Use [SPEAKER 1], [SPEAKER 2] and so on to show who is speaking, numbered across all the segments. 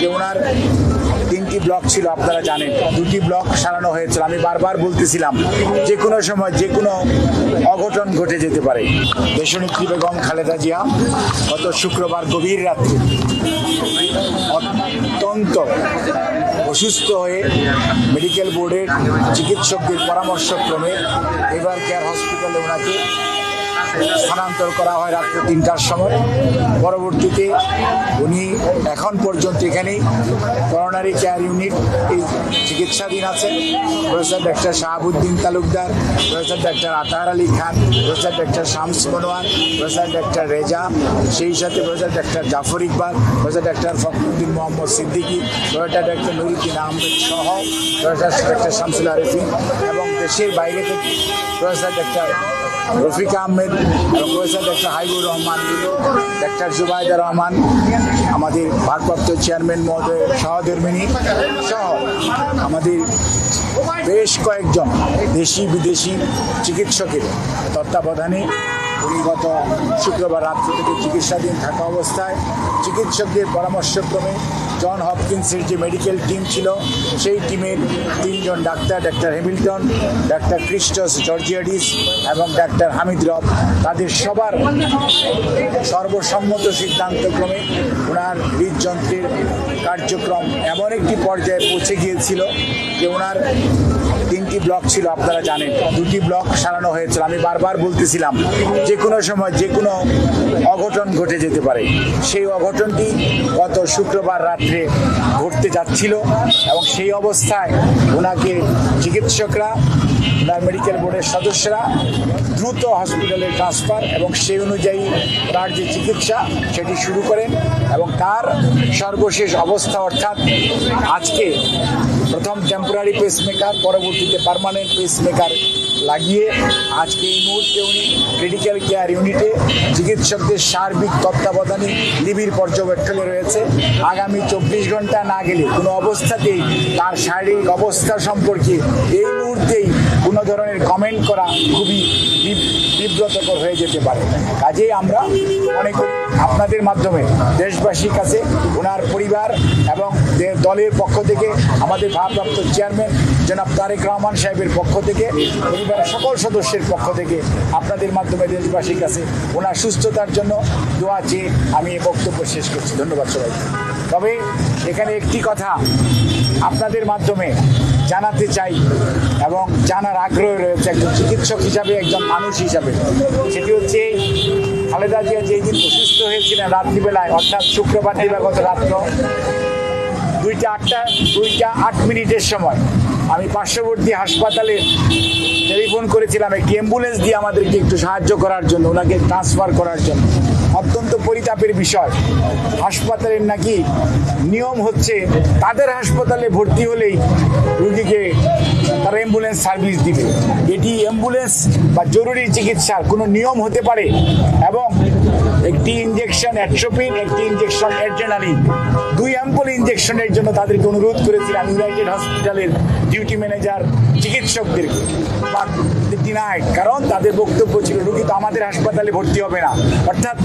[SPEAKER 1] যে ওনার 3টি ব্লক ছিল, আপনারা জানেন 2টি ব্লক সারানো হয়েছিল। আমি বারবার বলতেছিলাম যে কোনো সময় যে কোনো অঘটন ঘটে যেতে পারে। দেশনেত্রী বেগম খালেদা জিয়া গত শুক্রবার গভীর রাত্রে অত্যন্ত অসুস্থ হয়ে মেডিকেল বোর্ডের চিকিৎসকদের পরামর্শক্রমে এভার কেয়ার হসপিটালে ওনাকে স্থানান্তর করা হয় রাত্রে 3টার সময়। পরবর্তীতে উনি এখন পর্যন্ত এখানেই করোনারি কেয়ার ইউনিট চিকিৎসাধীন আছেন। Professor doctor Shahabuddin Talukdar, professor doctor Atahar Ali Khan, professor doctor Shams Monowar, professor doctor Reza, সেই সাথে professor doctor Jafar Iqbal, professor doctor Fakhruddin Mohammad Siddiqui, professor doctor Nuruddin Ahmed সহ প্রফেসর ডক্টর শামসুল আরিফিন এবং দেশের বাইরে থেকে প্রফেসর ডক্টর রফিকা আহমেদ এবং professor doctor Haibur Rahman, doctor Zubaida Rahman, আমাদের ভারপ্রাপ্ত চেয়ারম্যান মহোদয় সহধর্মিনী সহ আমাদের বেশ কয়েকজন দেশি বিদেশি চিকিৎসকের তত্ত্বাবধানে উনি গত শুক্রবার রাত্রি থেকে চিকিৎসাধীন থাকা অবস্থায় চিকিৎসকদের পরামর্শক্রমে জন হপকিন্সের যে মেডিকেল টিম ছিল সেই টিমের 3জন ডাক্তার, ডক্টর হ্যামিল্টন, ডক্টর ক্রিস্টস জর্জিয়াডিস এবং ডক্টর হামিদ রব, তাদের সবার সর্বসম্মত সিদ্ধান্তক্রমে ওনার হৃদযন্ত্রের কার্যক্রম এমন একটি পর্যায়ে পৌঁছে গিয়েছিল যে ওনার 3টি ব্লক ছিল, আপনারা জানেন 2টি ব্লক সারানো হয়েছিল। আমি বারবার বলতেছিলাম যে কোনো সময় যে কোনো অঘটন ঘটে যেতে পারে। সেই অঘটনটি গত শুক্রবার রাত্রে ঘটতে যাচ্ছিল এবং সেই অবস্থায় ওনাকে চিকিৎসকরা, ওনার মেডিকেল বোর্ডের সদস্যরা দ্রুত হসপিটালে ট্রান্সফার এবং সেই অনুযায়ী তার যে চিকিৎসা সেটি শুরু করেন এবং তার সর্বশেষ অবস্থা অর্থাৎ আজকে প্রথম টেম্পোরারি পেসমেকার, পরবর্তীতে পার্মানেন্ট পেসমেকার লাগিয়ে আজকে এই মুহূর্তে উনি ক্রিটিক্যাল কেয়ার ইউনিটে চিকিৎসকদের সার্বিক তত্ত্বাবধানে নিবিড় পর্যবেক্ষণে রয়েছে। আগামী 24 ঘন্টা না গেলে কোনো অবস্থাতেই তার শারীরিক অবস্থা সম্পর্কে এই মুহূর্তেই কোনো ধরনের কমেন্ট করা খুবই বিব্রতকর হয়ে যেতে পারে। কাজেই আমরা মনে করি আপনাদের মাধ্যমে দেশবাসীর কাছে ওনার পরিবার এবং দলের পক্ষ থেকে, আমাদের ভারপ্রাপ্ত চেয়ারম্যান জনাব তারেক রহমান সাহেবের পক্ষ থেকে, পরিবারের সকল সদস্যের পক্ষ থেকে আপনাদের মাধ্যমে দেশবাসীর কাছে ওনার সুস্থতার জন্য দোয়া চেয়ে আমি এই বক্তব্য শেষ করছি। ধন্যবাদ সবাইকে। তবে এখানে একটি কথা আপনাদের মাধ্যমে জানাতে চাই এবং জানার আগ্রহ রয়েছে একজন চিকিৎসক হিসাবে, একজন মানুষ হিসাবে, সেটি হচ্ছে খালেদা জিয়া যেই দিন অসুস্থ হয়েছিলেন রাত্রিবেলায়, অর্থাৎ শুক্রবার দিবাগত রাত্র 2টা 8 সময় আমি পার্শ্ববর্তী হাসপাতালে টেলিফোন করেছিলাম একটি অ্যাম্বুলেন্স দিয়ে আমাদেরকে একটু সাহায্য করার জন্য, ওনাকে ট্রান্সফার করার জন্য। অত্যন্ত পরিতাপের বিষয়, হাসপাতালের নাকি নিয়ম হচ্ছে তাদের হাসপাতালে ভর্তি হলেই রুগীকে তারা অ্যাম্বুলেন্স সার্ভিস দিবে। এটি অ্যাম্বুলেন্স বা জরুরি চিকিৎসার কোনো নিয়ম হতে পারে এবং একটি ইঞ্জেকশন অ্যাট্রোপিন, একটি ইঞ্জেকশন অ্যাড্রেনালিন, 2 অ্যাম্পল ইঞ্জেকশনের জন্য তাদেরকে অনুরোধ করেছিলাম ইউনাইটেড হসপিটালের ডিউটি ম্যানেজার চিকিৎসকদেরকে, বাট ডিনাইড, কারণ তাদের বক্তব্য ছিল রুগী তো আমাদের হাসপাতালে ভর্তি হবে না। অর্থাৎ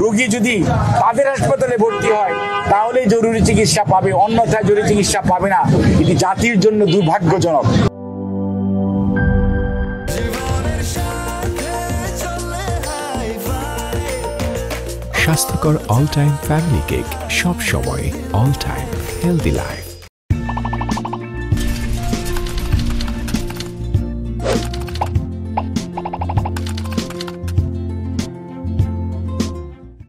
[SPEAKER 1] রুগী যদি তাদের হাসপাতালে ভর্তি হয় তাহলে জরুরি চিকিৎসা পাবে, অন্যথায় জরুরি চিকিৎসা পাবে না। এটি জাতির জন্য দুর্ভাগ্যজনক।
[SPEAKER 2] স্বাস্থ্যকর অল টাইম ফ্যামিলি কেক, সব সময় অল টাইম হেলদি লাইফ।